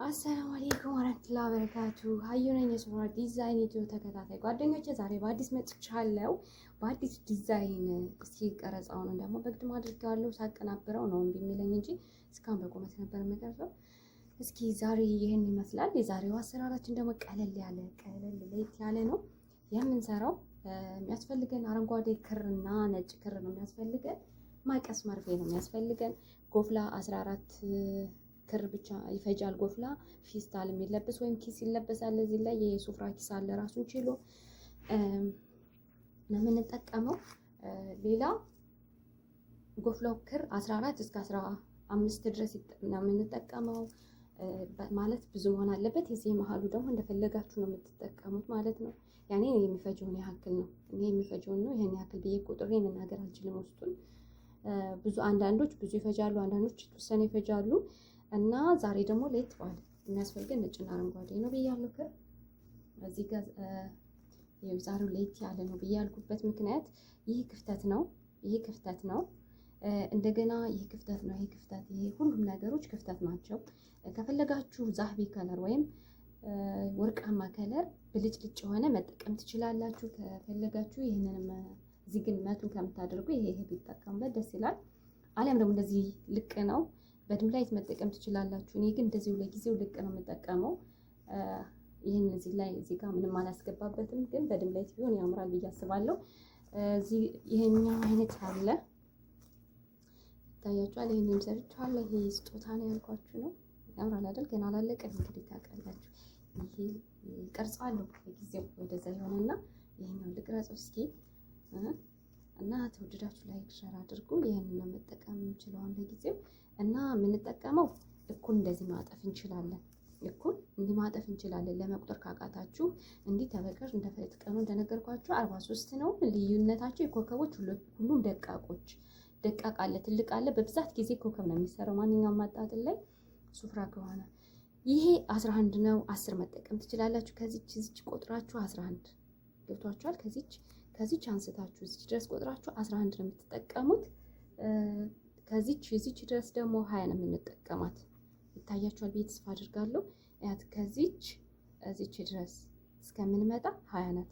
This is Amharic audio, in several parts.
አሰላሙ አለይኩም ወራህመቱላሂ ወበረካቱ። ሀዩ ነኝ የሱራ ዲዛይን ዩቲዩብ ተከታታይ ጓደኞቼ፣ ዛሬ በአዲስ መጥቻለሁ። በአዲስ ዲዛይን እስኪ ቀረጻውን ደግሞ በግድም አድርጌዋለሁ። ሳቀናብረው ነው እምቢ የሚለኝ እንጂ እስካሁን በቁመት ነበር የምቀርጸው። እስኪ ዛሬ ይሄን ይመስላል። የዛሬው አሰራራችን ደግሞ ቀለል ለየት ያለ ነው የምንሰራው። የሚያስፈልገን አረንጓዴ ክርና ነጭ ክር ነው የሚያስፈልገን። ማቀስ መርፌ ነው የሚያስፈልገን። ጎፍላ 14 ክር ብቻ ይፈጃል። ጎፍላ ፊስታል የሚለበስ ወይም ኪስ ይለበሳል። እዚህ ላይ የሱፍራ ኪስ አለ ራሱን ችሎ ነው የምንጠቀመው። ሌላ ጎፍላው ክር 14 እስከ 15 ድረስ ነው የምንጠቀመው። ማለት ብዙ መሆን አለበት። የዚህ መሀሉ ደግሞ እንደፈለጋችሁ ነው የምትጠቀሙት ማለት ነው። ያኔ የሚፈጀውን ያክል ነው። እኔ የሚፈጀውን ነው ይሄን ያክል ብዬ ቁጥሬ መናገር አልችልም። ውስጡን ብዙ አንዳንዶች ብዙ ይፈጃሉ፣ አንዳንዶች የተወሰነ ይፈጃሉ። እና ዛሬ ደግሞ ለየት ባለ የሚያስፈልገን ነጭና አረንጓዴ ነው ብያለሁ። ክር እዚህ ጋር ዛሬው ለየት ያለ ነው ብያልኩበት ምክንያት ይህ ክፍተት ነው። እንደገና ይህ ክፍተት ነው። ይሄ ሁሉም ነገሮች ክፍተት ናቸው። ከፈለጋችሁ ዛህቢ ከለር ወይም ወርቃማ ከለር ብልጭልጭ የሆነ መጠቀም ትችላላችሁ። ከፈለጋችሁ ይህንንም እዚህ ግን መቱን ከምታደርጉ ይሄ ቢጠቀሙበት ደስ ይላል። አሊያም ደግሞ እንደዚህ ልቅ ነው በድም ላይ መጠቀም ትችላላችሁ። እኔ ግን እንደዚሁ ለጊዜው ልቅ ነው የምጠቀመው። ይሄን እዚህ ጋር ምንም አላስገባበትም፣ ግን በድም ላይ ቢሆን ያምራል ብዬ አስባለሁ። ይሄኛው አይነት አለ ታያችኋል። ይሄንን ሰርቻለሁ። ይሄ ስጦታ ነው ያልኳችሁ ነው። ያምራል አይደል? ገና አላለቀም። እንግዲህ ታውቃላችሁ። ይሄ ቀርጻለሁ ለጊዜው ወደዛ ይሆንና ይሄኛው ልቅረጸው እስኪ እና ተወደዳችሁ ላይክ ሸር አድርጉ። ይሄንን ነው መጠቀም የምንችለው ለጊዜው እና የምንጠቀመው እኩል እንደዚህ ማጠፍ እንችላለን። እኩል እንዲህ ማጠፍ እንችላለን። ለመቁጠር ካቃታችሁ እንዲህ ተበቀር እንደፈለቀኑ እንደነገርኳችሁ 43 ነው ልዩነታቸው። የኮከቦች ሁሉም ደቃቅ አለ፣ ትልቅ አለ። በብዛት ጊዜ ኮከብ ነው የሚሰራው ማንኛውም ማጣጥል ላይ ሱፍራ ከሆነ። ይሄ 11 ነው። 10 መጠቀም ትችላላችሁ። ከዚች ቆጥራችሁ 11 ገብቷችኋል። ከዚች አንስታችሁ እዚህ ድረስ ቆጥራችሁ 11 ነው የምትጠቀሙት። ከዚች ድረስ ደግሞ 20 ነው የምንጠቀማት። ይታያችኋል ብዬ ተስፋ አድርጋለሁ። ያት እዚች ድረስ እስከምንመጣ 20 ናት።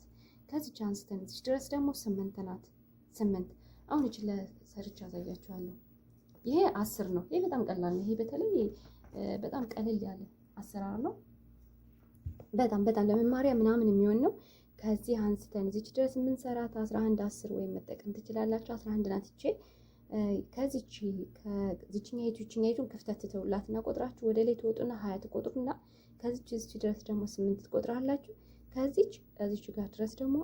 ከዚች አንስተን እዚች ድረስ ደግሞ 8 ናት። 8 አሁን እቺ ለሰርቻ አሳያችኋለሁ። ይሄ 10 ነው። ይሄ በጣም ቀላል ነው። ይሄ በተለይ በጣም ቀለል ያለ አሰራር ነው። በጣም ለመማሪያ ምናምን የሚሆን ነው። ከዚህ አንስተን እዚች ድረስ የምንሰራት 11 10 ወይም መጠቀም ትችላላችሁ። 11 ናት እቺ። ከዚችኛይቱን ክፍተት ትተውላትና ቆጥራችሁ ወደ ላይ ትወጡና 20 ትቆጥሩና ከዚች ድረስ ደግሞ 8 ትቆጥራላችሁ። እዚች ጋር ድረስ ደግሞ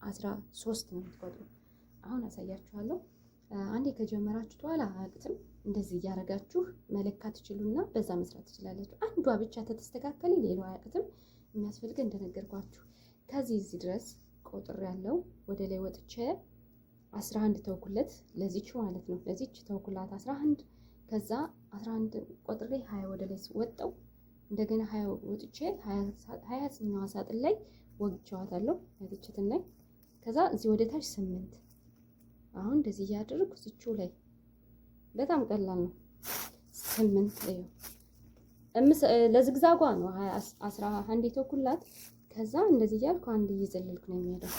13 ነው የምትቆጥሩ። አሁን አሳያችኋለሁ። አንዴ ከጀመራችሁ በኋላ አያቅትም። እንደዚህ እያደረጋችሁ መለካት ትችሉና በዛ መስራት ትችላላችሁ። አንዷ ብቻ ተስተካከለ ሌላው አያቅትም። የሚያስፈልገን እንደነገርኳችሁ ከዚህ ድረስ ቆጥር ያለው ወደ ላይ ወጥቼ 11 ተውኩለት። ለዚች ማለት ነው። ለዚች ተውኩላት 11። ከዛ 11 ቆጥሬ 20 ወደ ላይ ወጣው። እንደገና 20 ወጥቼ 20ኛዋ ሳጥን ላይ ወግቻዋታለሁ ለዚችትን ላይ። ከዛ እዚህ ወደ ታች 8። አሁን እንደዚህ እያደረኩ እዚችው ላይ በጣም ቀላል ነው። 8 ነው ለዝግዛጓ ነው 11 ተውኩላት። ከዛ እንደዚህ እያልኩ አንድ እየዘለልኩ ነው የሚሄደው።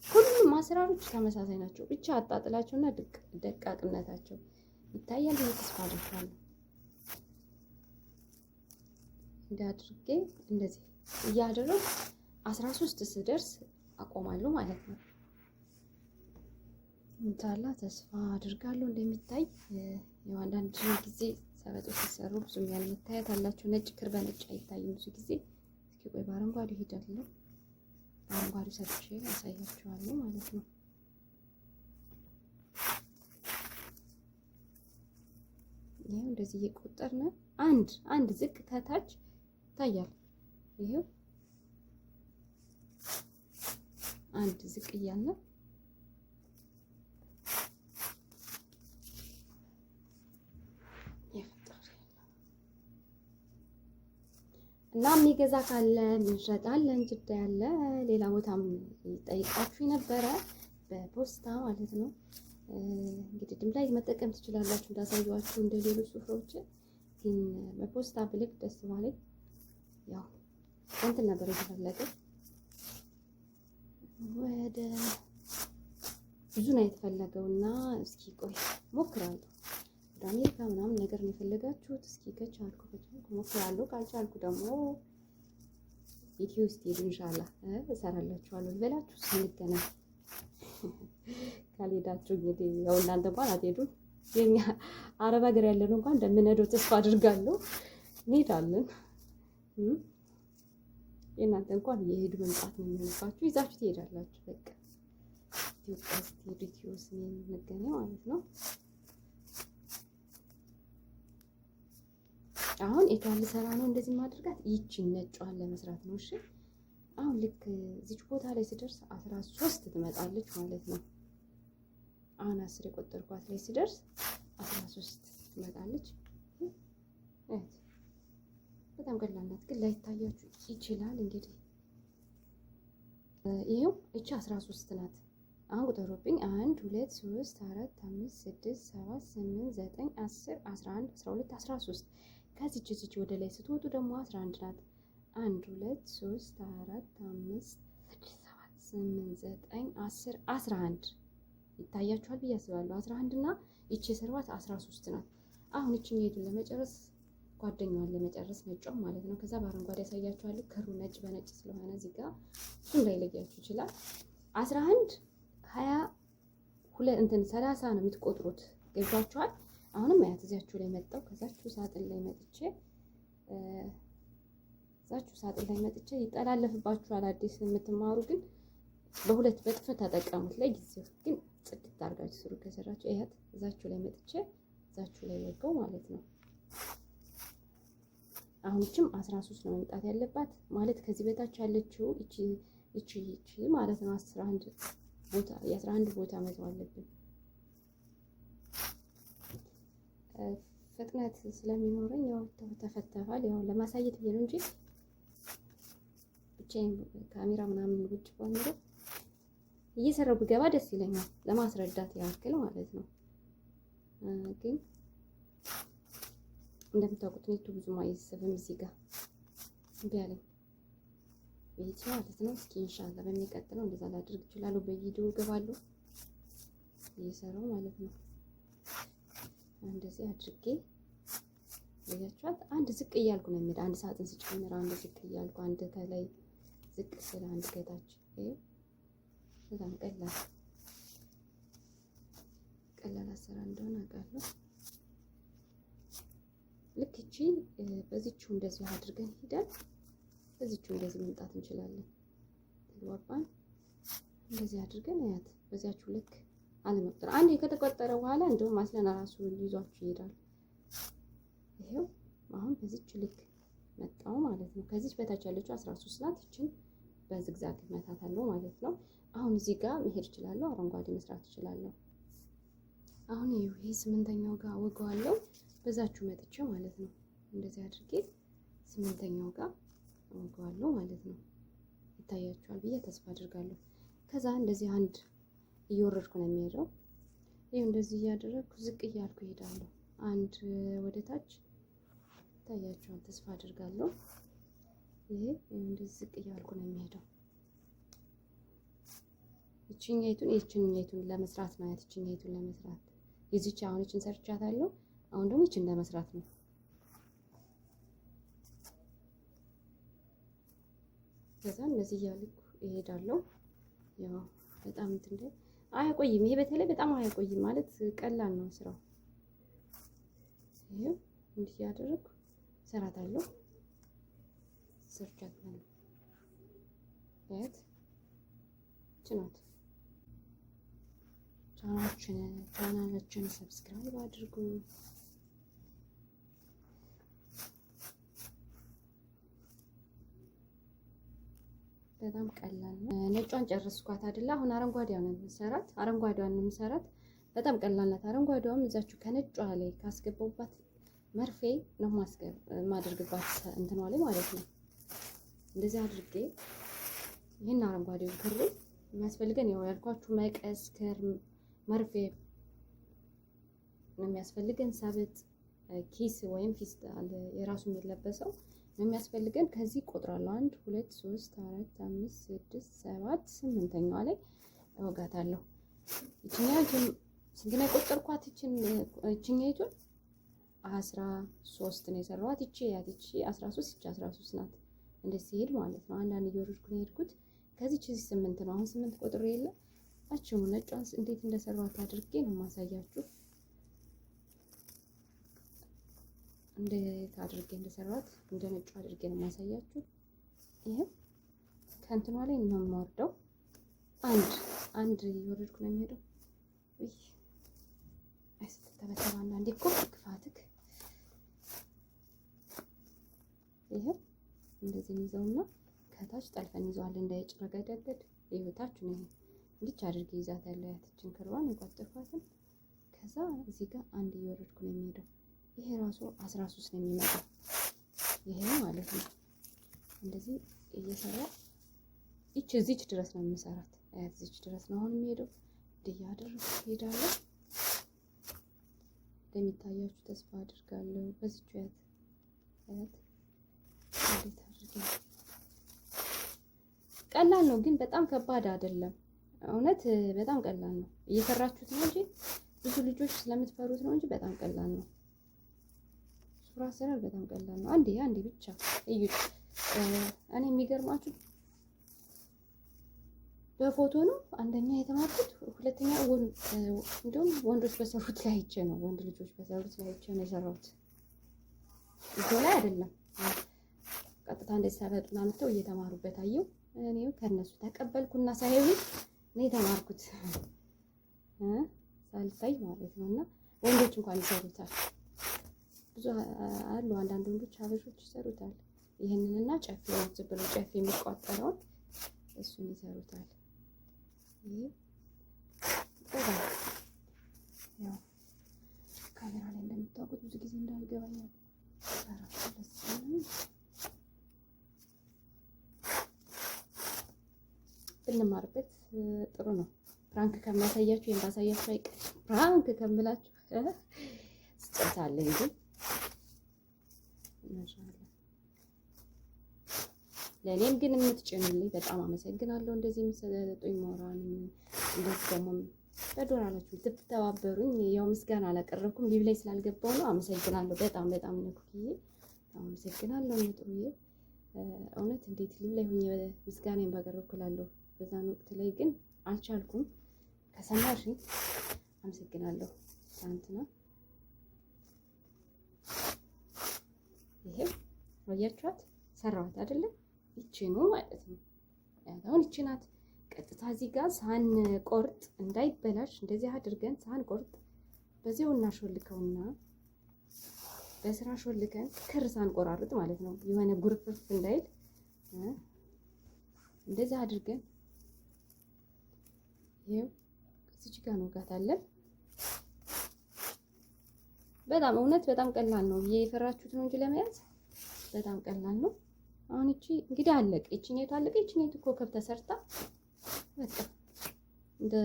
ሁሉም አሰራሮች ተመሳሳይ ናቸው። ብቻ አጣጥላቸውና ደቃቅነታቸው ይታያል። ተስፋ አድርጋለሁ። እንዳድርጌ እንደዚህ እያደረኩ 13 ስደርስ አቆማለሁ ማለት ነው። እንታላ ተስፋ አድርጋለሁ እንደሚታይ። የአንዳንድ ጊዜ ሰበጦች ሲሰሩ ብዙም ያለ መታየት አላቸው። ነጭ ክር በነጭ አይታይም ብዙ ጊዜ። እስኪ ቆይ በአረንጓዴ ሄዳለሁ። አረንጓዴ ሰርቼ ያሳያችኋለሁ ማለት ነው። ይሄው እንደዚህ እየቆጠርን አንድ ዝቅ ከታች ይታያል። ይሄው አንድ ዝቅ እያለ እና የሚገዛ ካለ እንሸጣለን። ጅዳ ያለ ሌላ ቦታም ጠይቃችሁ ነበረ በፖስታ ማለት ነው። እንግዲህ ድም ላይ መጠቀም ትችላላችሁ እንዳሳየኋችሁ እንደ ሌሎች ሱፍራዎች እስቲን በፖስታ ብልክ ደስ ባለኝ። ያው እንትን ነበር የተፈለገ ወደ ብዙ ነው የተፈለገውና እስኪ ቆይ ሞክራለሁ። ወደ አሜሪካ ምናምን ነገር ነው የፈለጋችሁት። እስኪ ከቻልኩ ሞክራለሁ፣ ካልቻልኩ ደግሞ ኢትዮ ውስጥ ሄዱ ኢንሻአላህ እሰራላችኋለሁ ልበላችሁ። ስንገናኝ ካልሄዳችሁ እንግዲህ ያው እናንተ እንኳን አትሄዱም። የኛ አረብ ሀገር ያለን እንኳን እንደምንሄደው ተስፋ አድርጋለሁ። እንሄዳለን። የእናንተ እንኳን የሄዱ መምጣት ነው የሚሆንባችሁ። ይዛችሁ ትሄዳላችሁ። በቃ ኢትዮጵያ ስትሄዱ ኢትዮ ውስጥ እንገናኝ ማለት ነው። አሁን ኤቷን ልሰራ ነው እንደዚህ ማድረጋት። ይቺን ነጯን ለመስራት ነው። እሺ አሁን ልክ እዚች ቦታ ላይ ስደርስ 13 ትመጣለች ማለት ነው። አሁን 10 የቆጠርኳት ላይ ስደርስ 13 ትመጣለች። በጣም ቀላል ናት፣ ግን ላይታያችሁ ይችላል። እንግዲህ ይሄው እቺ 13 ናት። አሁን ቁጠሩብኝ። 1 2 3 4 5 6 7 8 9 10 11 12 13 ከዚች እዚች ወደ ላይ ስትወጡ ደግሞ 11 ናት። 1 2 3 4 5 6 7 8 9 10 11 ይታያችኋል ብዬ አስባለሁ። 11 እና እቺ የሰርባት 13 ናት። አሁን እቺን ሄዱን ለመጨረስ ጓደኛዋን ለመጨረስ ነጯን ማለት ነው። ከዛ በአረንጓዴ ያሳያችኋለሁ። ክሩ ነጭ በነጭ ስለሆነ እዚህ ጋር እሱ እንዳይለያችሁ ይችላል። 11 22 እንትን 30 ነው የምትቆጥሩት። ገብቷችኋል? አሁንም አያት እዚያችሁ ላይ መጣው። ከዛችሁ ሳጥን ላይ መጥቼ ይጠላለፍባችኋል። አዲስ የምትማሩ ግን በሁለት በጥፈት ተጠቀሙት። ለጊዜው ግን ጽድት አድርጋችሁ ስሩ። ከሰራችሁ አያት እዛችሁ ላይ መጥቼ እዛችሁ ላይ ወጋው ማለት ነው። አሁን እቺም 13 ነው መምጣት ያለባት ማለት ከዚህ በታች ያለችው እቺ ማለት ነው። 11 ቦታ የ11 ቦታ መተው አለብን። ፍጥነት ስለሚኖረኝ ያው ተፈተፋል። ያው ለማሳየት ብዬ ነው እንጂ ብቻዬን ካሜራ ምናምን ውጭ ሆኖ እየሰራሁ ብገባ ደስ ይለኛል፣ ለማስረዳት ያክል ማለት ነው። ግን እንደምታውቁት ኔቱ ብዙም አይሰብም። እዚህ ጋር እንዴ ያለኝ ቤት ማለት ነው። እስኪ ኢንሻአላህ በሚቀጥለው እንደዛ ላድርግ እችላለሁ። በቪዲዮ እገባለሁ እየሰራሁ ማለት ነው። እንደዚህ አድርጌ ያያችኋት። አንድ ዝቅ እያልኩ ነው የሚሄድ። አንድ ሳጥን ስጨምር አንድ ዝቅ እያልኩ፣ አንድ ከላይ ዝቅ ስለ አንድ ከታች። በጣም ቀላል አሰራር እንደሆነ አውቃለሁ። ልክ እቺ በዚህቹ እንደዚህ አድርገን ሂደን በዚህቹ እንደዚህ መምጣት እንችላለን። ተግባባን? እንደዚህ አድርገን አያት በዚያችሁ ልክ አለመቁጠር። አንዴ ከተቆጠረ በኋላ እንደውም አስለና ራሱ ይዟችሁ ይሄዳል። ይሄው አሁን በዚህች ልክ መጣው ማለት ነው። ከዚህ በታች ያለችው 13 ናት። እቺን በዝግዛግ መታታለሁ ማለት ነው። አሁን እዚህ ጋር መሄድ እችላለሁ። አረንጓዴ መስራት እችላለሁ። አሁን ይሄ 8ኛው ጋር ወጋዋለሁ። በዛችሁ መጥቼ ማለት ነው። እንደዚህ አድርጌ 8ኛው ጋር ወጋዋለሁ ማለት ነው። ይታያችኋል ብዬ ተስፋ አድርጋለሁ። ከዛ እንደዚህ አንድ እየወረድኩ ነው የሚሄደው። ይሄው እንደዚህ እያደረግኩ ዝቅ እያልኩ እሄዳለሁ። አንድ ወደ ታች ይታያችኋል ተስፋ አድርጋለሁ። ይሄ እንደዚህ ዝቅ እያልኩ ነው የሚሄደው። ይችኛይቱን ለመስራት ነው። ይችኛይቱን ለመስራት ይዚች አሁን ይችን ሰርቻታለሁ። አሁን ደግሞ ይችን ለመስራት ነው። ከዛ እንደዚህ እያልኩ እሄዳለሁ። ያው በጣም እንትን አያቆይም። ይሄ በተለይ በጣም አያቆይም ማለት ቀላል ነው ስራው። ይሄው እንዲህ ያደረኩ ሰራታለሁ። ሰርቻታለሁ። ችናት ቻናላችን ሰብስክራይብ አድርጉ። በጣም ቀላል ነው። ነጯን ጨረስኳት አይደለ? አሁን አረንጓዴዋን የምሰራት በጣም ቀላል ናት። አረንጓዴዋም እዛችሁ ከነጯ ላይ ካስገባውባት መርፌ ነው ማድረግባት እንትኗ ላይ ማለት ነው። እንደዚህ አድርጌ ይሄን አረንጓዴው ክሩ የሚያስፈልገን ያው ያልኳችሁ መቀስ፣ ክር፣ መርፌ ነው የሚያስፈልገን። ሰብጥ ኪስ ወይም ፊስታል የራሱ የሚለበሰው ነው የሚያስፈልገን። ከዚህ ቆጥራለሁ 1 2 3 4 5 6 7 8ኛዋ ላይ እወጋታለሁ። ይችኛይቱን ስንት ነው የቆጠርኳት? ይችኛይቱን 13 ነው የሰራኋት። ይቺ 13 ይቺ 13 ናት። እንደዚህ ሲሄድ ማለት ነው። አንዳንድ እየወረድኩ ነው የሄድኩት። ከዚች እዚህ 8 ነው። አሁን 8 ቆጥሬ የለ አችሙ ነጯን እንዴት እንደሰራኋት አድርጌ ነው ማሳያችሁ። እንዴት አድርጌ እንደሰራኋት እንደ ነጯ አድርጌ ነው ማሳያችሁ። ይሄ ከእንትኗ ላይ ነው የምወርደው። አንድ እየወረድኩ ነው የሚሄደው። እይ አይስተተበተባ አንዴ እኮ ክፋትክ። ይሄ እንደዚህ ይዘውና ከታች ጠልፈን ይዘዋለን እንዳይጭረገደገድ። ይወታች ነው ይሄ እንዲች አድርጌ ይዛታለሁ። ያትችን ክርዋን የቋጠርኳትን ከዛ እዚህ ጋር አንድ እየወረድኩ ነው የሚሄደው። ይሄ ራሱ 13 ነው የሚመጣው። ይሄ ማለት ነው እንደዚህ እየሰራ እዚች ድረስ ነው የምሰራት። እዚች ድረስ ነው አሁን የሚሄደው። እያደረኩ ሄዳለሁ። እንደሚታያችሁ ተስፋ አድርጋለሁ። በዚች ያት እንዴት አድርጌ ቀላል ነው ግን በጣም ከባድ አይደለም። እውነት በጣም ቀላል ነው። እየሰራችሁት ነው እንጂ ብዙ ልጆች ስለምትፈሩት ነው እንጂ በጣም ቀላል ነው። ሱራ አሰራር በጣም ቀላል ነው። አንዴ ብቻ እዩት። እኔ የሚገርማችሁ በፎቶ ነው አንደኛ የተማርኩት፣ ሁለተኛ እንደውም ወንዶች በሰሩት ላይ አይቼ ነው። ወንድ ልጆች በሰሩት ላይ አይቼ ነው የሰራሁት። ቪዲዮ ላይ አይደለም። ቀጥታ እንደዚህ ሳበጡና መጥተው እየተማሩበት አየሁ። እኔው ከነሱ ተቀበልኩና ሳይሆን ነው የተማርኩት ሳልታይ ማለት ነውና ወንዶች እንኳን ይሰሩታል። ብዙ አሉ አንዳንድ ወንዶች አበሾች ይሰሩታል። ይሄንንና ጨፌ ዝም ብሎ ጨፌ የሚቋጠረውን እሱን ይሰሩታል። ይሄ ያው ካሜራ ላይ እንደምታውቁት ብዙ ጊዜ እንዳልገባኝ ብንማርበት ጥሩ ነው። ፕራንክ ከማሳያችሁ የማሳያችሁ አይቀር ፕራንክ ከምላችሁ ስጨታለሁ እንጂ ማሻአላ። ለኔም ግን የምትጭኑልኝ በጣም አመሰግናለሁ። እንደዚህ የምትሰጡኝ ሞራል እንደዚህ ደግሞ በዶላራችሁ ትተባበሩኝ። ያው ምስጋና አላቀረብኩም ሊቭ ላይ ስላልገባው ነው። አመሰግናለሁ በጣም ነኩዬ አመሰግናለሁ። ነጥሩዬ እውነት እንዴት ሊቭ ላይ ሆኜ ምስጋናን ባቀረብኩላለሁ። በዛን ወቅት ላይ ግን አልቻልኩም። ከሰማሽ አመሰግናለሁ። ትናንትና ይሄ ወያቻት ሰራዋት አይደለ? ይቺ ነው ማለት ነው። አሁን ይቺ ናት። ቀጥታ እዚህ ጋር ሳንቆርጥ እንዳይበላሽ እንደዚህ አድርገን ሳንቆርጥ በዚያው እናሾልከውና በስራ ሾልከን ክር ሳንቆራርጥ ማለት ነው። የሆነ ጉርፍፍ እንዳይል እንደዚህ አድርገን ይሄው እዚህ ጋር እንወጋታለን። በጣም እውነት በጣም ቀላል ነው። የፈራችሁት ነው እንጂ ለመያዝ በጣም ቀላል ነው። አሁን እቺ እንግዲህ አለቀ። እቺኔቱ አለቀ። እቺኔቱ ኮከብ ተሰርታ በቃ እንደ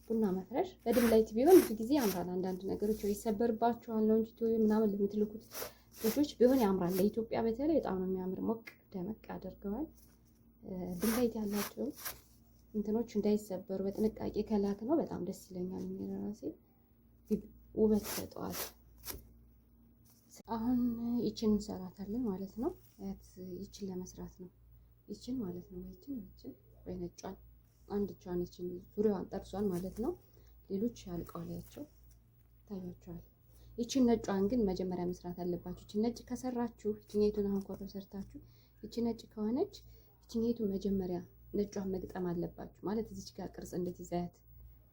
ቡና መፍረሽ በድምላይት ቢሆን ብዙ ጊዜ ያምራል። አንዳንድ ነገሮች ይሰበርባችኋል ነው እንጂ ቶይ ምናምን ለምትልኩት ልጆች ቢሆን ያምራል። ለኢትዮጵያ በተለይ በጣም ነው የሚያምር። ሞቅ ደመቅ አድርገዋል። ድምላይት ያላቸው እንትኖች እንዳይሰበሩ በጥንቃቄ ከላክ ነው በጣም ደስ ይለኛል። የሚራሴ ውበት ይሰጠዋል። አሁን ይችን እንሰራታለን ማለት ነው። ይችን ለመስራት ነው ይችን ማለት ነው። ይችን ወይ ነጯን አንድ እጇን ይችን ዙሪያዋን ጠርሷን ማለት ነው። ሌሎች ያልቀዋላቸው ታያቸዋል። ይችን ነጯን ግን መጀመሪያ መስራት አለባችሁ። ይችን ነጭ ከሰራችሁ ይችኛይቱን አሁን ኮሮ ሰርታችሁ ይችን ነጭ ከሆነች ይችኛይቱን መጀመሪያ ነጯን መግጠም አለባችሁ ማለት እዚች ጋር ቅርጽ እንድትይዛት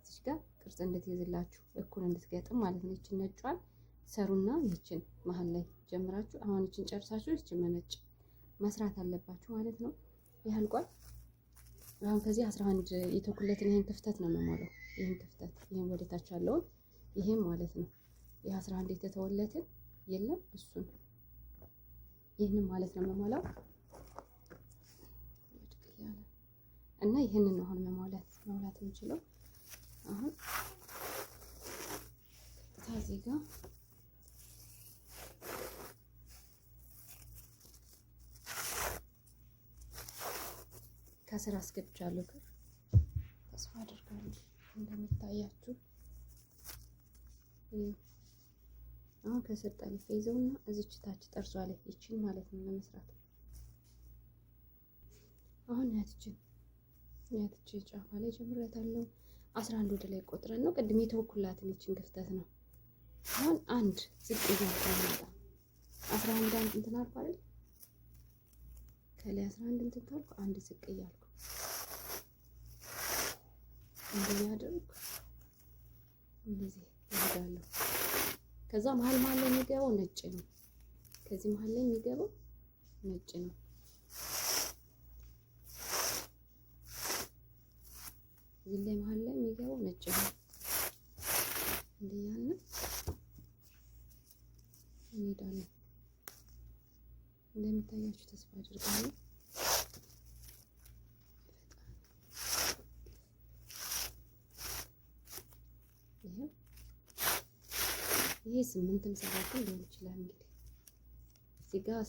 እዚች ጋር ቅርጽ እንድትይዝላችሁ እኩል እንድትገጥም ማለት ነው። ይችን ነጯን ሰሩና ይችን መሀል ላይ ጀምራችሁ አሁን ይችን ጨርሳችሁ ይችን መነጭ መስራት አለባችሁ ማለት ነው። ያልቋል። አሁን ከዚህ 11 የተኩለትን ይሄን ክፍተት ነው የምሞላው። ይሄን ክፍተት ይሄን ወደታች ያለውን ይሄን ማለት ነው። ይሄ 11 የተተወለትን የለም እሱን ይሄንን ማለት ነው የምሞላው እና ይሄንን ነው አሁን መሙላት የምችለው። አሁን ከዚህ ጋር ከስር አስገብቻለሁ። ግን ተስፋ አድርጋለሁ እንደሚታያችሁ። አሁን ከስር ጠልፌ ይዘውና እዚች ታች ጠርዟ ላይ ይችን ማለት ነው ለመስራት። አሁን ያትች ጫፏ ላይ ጀምሬያታለሁ። 11 ወደ ላይ ቆጥረን ነው ቅድም የተወኩላትን ይችን ክፍተት ነው። አሁን አንድ ዝቅ እያልኩ መጣ 11 አንድ እንትን አልኩ አይደል? ከላይ 11 እንትን ካልኩ አንድ ዝቅ እያልኩ እንደዚህ አደረኩ። እንደዚህ ይሄዳለሁ። ከዛ መሀል ላይ የሚገባው ነጭ ነው። ከዚህ መሀል ላይ የሚገባው ነጭ ነው። እዚህ ላይ መሀል ላይ የሚገባው ነጭ ነው። እንዲያና እንሄዳለን። እንደሚታያችሁ ተስፋ አድርጋለሁ። ይሄ 8ም 7ም ሊሆን ይችላል። እንግዲህ እዚህ ጋር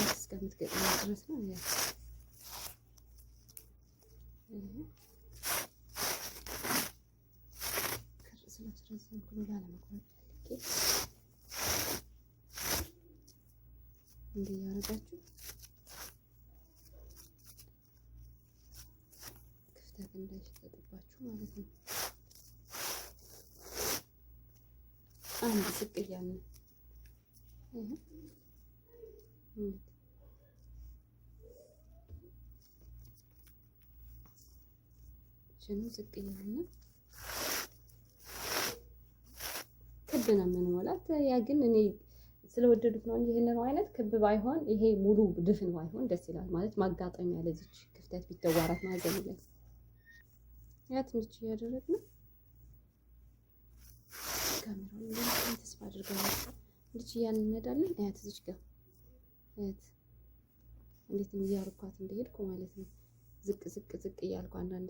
እስከምትገጥም ድረስ ነው። ክር ስላስረዘምኩ ነው ላለመቁረጥ ፈልጌ እንዲህ ያደረጋችሁ ክፍተት እንዳይሸጠጥባችሁ ማለት ነው። አንድ ዝቅ እያልን ዝቅ እያልን ክብ ነው የምንሞላት። ያ ግን እኔ ስለወደዱት ነው እንጂ ይሄንን አይነት ክብ ባይሆን ይሄ ሙሉ ድፍን ባይሆን ደስ ይላል። ማለት ማጋጠሚያ ለዚች ክፍተት ቢተዋራት ማዘን ላይ ያ ትንሽ እያደረግን ካሜራውን ተስፋ አድርጋለሁ እንዴት እያልን እንሄዳለን። አያት እዚች ጋር አያት እንዴት እያርኳት እንደሄድኩ ማለት ነው። ዝቅ ዝቅ ዝቅ እያልኩ አንዳንድ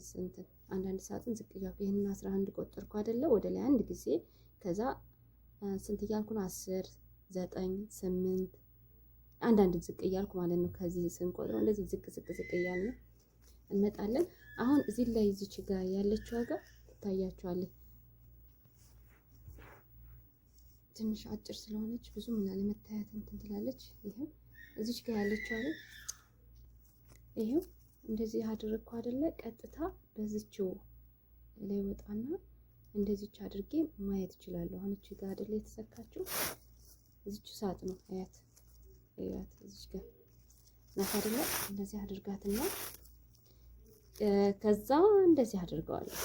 ሳጥን ዝቅ እያልኩ ይሄንን 11 ቆጠርኩ አይደለ? ወደ ላይ አንድ ጊዜ ከዛ ስንት እያልኩ ነው? 10 9 8 አንዳንድ ዝቅ እያልኩ ማለት ነው። ከዚህ ስንቆጥረው እንደዚህ ዝቅ ዝቅ ዝቅ እያልን እንመጣለን። አሁን እዚህ ላይ እዚች ጋር ያለችው ጋር ትታያችኋለች። ትንሽ አጭር ስለሆነች ብዙም ላለመታየት እንትን ትላለች። ይሄው እዚች ጋር ያለችው አይደል? ይሄው እንደዚህ አድርግኩ አይደለ? ቀጥታ በዚችው ላይ ወጣና እንደዚች አድርጌ ማየት እችላለሁ። አሁን እቺ ጋር አይደለ የተሰካችው? እዚች ሳጥ ነው አያት እዚች ጋር ናት አይደለ? እንደዚህ አድርጋትና ከዛ እንደዚህ አድርገዋለሁ።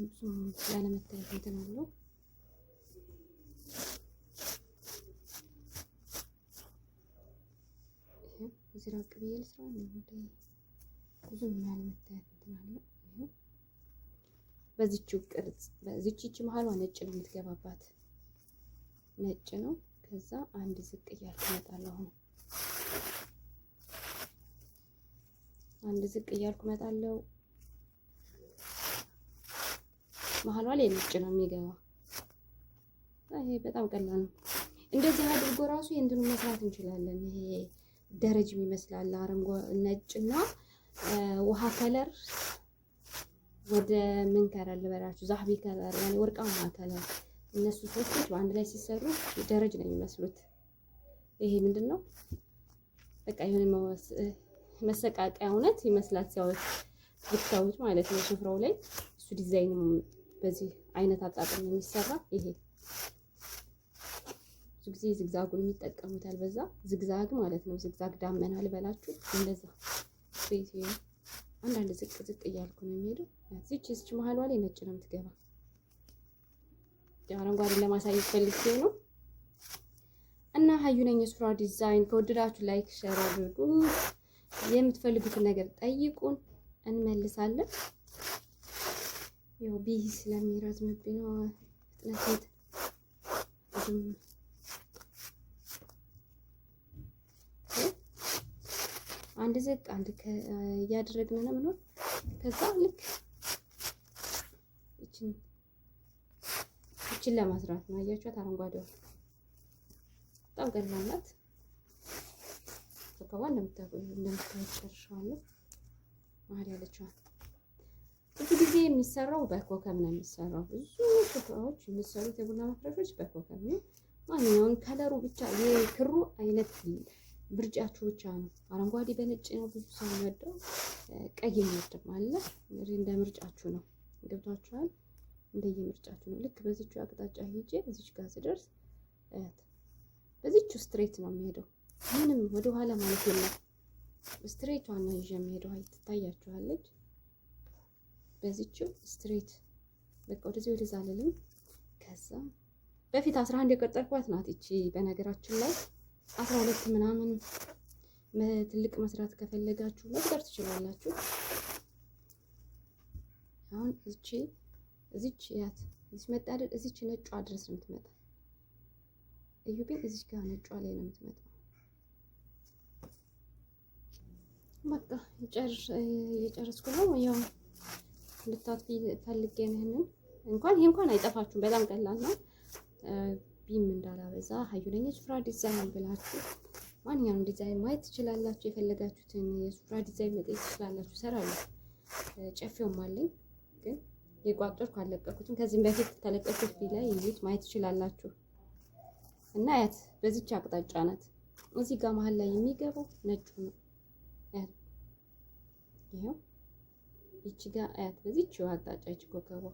ብዙም ላለመታየት እንትን አለው። እዚህ ራቅ ብዬ ልስራ ነው እንዴ? ብዙም ላለመታየት እንትን አለው። ይሄው በዚህችው ቅርጽ በዚህች መሀሏ ነጭ ነው የምትገባባት፣ ነጭ ነው። ከዛ አንድ ዝቅ እያልኩ እመጣለሁ። አሁን አንድ ዝቅ እያልኩ እመጣለሁ። መሀሏ ላይ ነጭ ነው የሚገባው። ይሄ በጣም ቀላል ነው። እንደዚህ አድርጎ ራሱ የእንትኑ መስራት እንችላለን። ይሄ ደረጅም ይመስላል አረንጓዴ ነጭና ውሃ ከለር ወደ ምን ከለር ልበላችሁ? ዛህቢ ከለር ያኔ ወርቃማ ከለር። እነሱ ሶስቶች በአንድ ላይ ሲሰሩ ደረጅ ነው የሚመስሉት። ይሄ ምንድነው? በቃ የሆነ መሰቃቂያ እውነት ይመስላል ሲያወት ብታዩት ማለት ነው። ስፍራው ላይ እሱ ዲዛይን በዚህ አይነት አጣጥም ነው የሚሰራ። ይሄ ብዙ ጊዜ ዝግዛጉን የሚጠቀሙታል። በዛ ዝግዛግ ማለት ነው። ዝግዛግ ዳመና ልበላችሁ እንደዛ። አንዳንድ ዝቅ ዝቅ እያልኩ ነው የሚሄደው። እዚች መሀሏ ላይ ነጭ ነው የምትገባ። አረንጓዴ ለማሳየት ፈልጌ ነው። እና ሀዩ ነኝ የሱፍራ ዲዛይን። ከወደዳችሁ ላይክ ሼር አድርጉ። የምትፈልጉትን ነገር ጠይቁን እንመልሳለን። ያው ቢዚ ስለሚረዝምብኝ ነው ፍጥነት አንድ ዝቅ አንድ እያደረግን ነው የምንሆን። ከዛ ልክ እችን ለማስራት ነው። አያችኋት? አረንጓዴው በጣም ቀላል ናት። ኮከቧ እንደምታዩት ጨርሻለሁ። መሀል ያለችዋል ብዙ ጊዜ የሚሰራው በኮከብ ነው የሚሰራው። ብዙ ኮከቦች የሚሰሩት የቡና ማፍረሾች በኮከብ ነው። ማንኛውም ከለሩ ብቻ የክሩ አይነት ምርጫችሁ ብቻ ነው። አረንጓዴ በነጭ ነው ብዙ ሰው የሚወደው፣ ቀይ የሚወድም አለ። እንግዲህ እንደ ምርጫችሁ ነው። ገብቷችኋል? እንደየ ምርጫችሁ ነው። ልክ በዚቹ አቅጣጫ ሄጄ እዚች ጋር ስደርስ በዚቹ ስትሬት ነው የሚሄደው። ምንም ወደ ኋላ ማለት የለም። ስትሬቷን ነው ይዤ የሚሄደው። አይ ትታያችኋለች። በዚቹ ስትሬት በቃ ወደዚህ ወደዛ አልልም። ከዛ በፊት 11 የቆጠርኳት ናት እቺ። በነገራችን ላይ 12 ምናምን ትልቅ መስራት ከፈለጋችሁ መስራት ትችላላችሁ። አሁን እዚች ያት እዚች መጣደል እዚች ነጯ ድረስ ነው የምትመጣ። እዩ ግን እዚች ጋር ነጯ ላይ ነው የምትመጣው። በቃ እየጨረስኩ ነው። ያው እንድታጥፊ ፈልጌ ነው። ይሄ እንኳን አይጠፋችሁም። በጣም ቀላል ነው። ቢም እንዳላበዛ ሀዩ ነኝ የሱፍራ ዲዛይን ብላችሁ ማንኛውም ዲዛይን ማየት ትችላላችሁ። የፈለጋችሁትን የሱፍራ ዲዛይን መጠየቅ ትችላላችሁ። እሰራለሁ። ጨፌውም አለኝ ግን የቋጠርኩ አለቀኩትም። ከዚህም በፊት ተለቀኩት ላይ ይዩት ማየት ትችላላችሁ። እና አያት በዚች አቅጣጫ ናት። እዚህ ጋር መሀል ላይ የሚገባው ነጩ ነው። ይሄው ይቺ ጋር አያት በዚች አቅጣጫ ይቺ ኮከቧ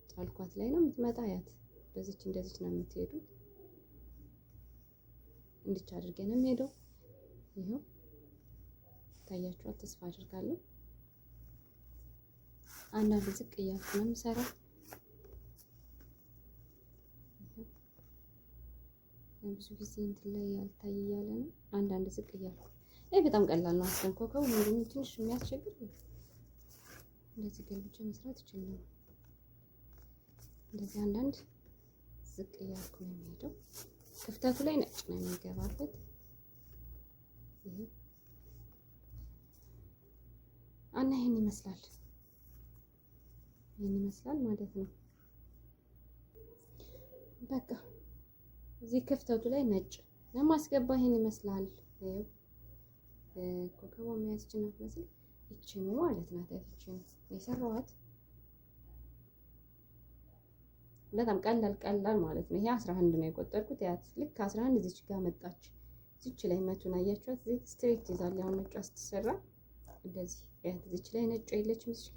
ጣልኳት ላይ ነው የምትመጣ። አያት በዚች እንደዚች ነው የምትሄዱት። እንድቻ አድርጌ ነው የምሄደው። ይሄው ታያችኋል ተስፋ አድርጋለሁ። አንዳንድ ዝቅ እያልኩ ነው የምሰራው። ብዙ ጊዜ እንትን ላይ ያልታይ እያለ ነው። አንዳንድ ዝቅ እያልኩ ይሄ በጣም ቀላል ነው። አስለን ኮከቡ ምንድነው ትንሽ የሚያስቸግር እንደዚህ ገልብጬ መስራት ይችላል። እንደዚህ አንዳንድ ዝቅ እያልኩ ነው የሚሄደው። ክፍተቱ ላይ ነጭ ነው የሚገባበት። ይሄ እና ይሄን ይመስላል። ይሄን ይመስላል ማለት ነው። በቃ እዚህ ክፍተቱ ላይ ነጭ ለማስገባ ይሄን ይመስላል። ይሄው ኮከቧ መያዝ ይችላል መስል እቺኑ ማለት ናት። እቺኑ የሰራኋት በጣም ቀላል ማለት ነው። ይሄ 11 ነው የቆጠርኩት። ያት ልክ 11 እዚች ጋር መጣች። እዚች ላይ መቱን አያችኋት? እዚህ ስትሬት ይዛል። አሁን ነጯ ስትሰራ እንደዚህ ያት እዚች ላይ ነጯ የለችም። እዚች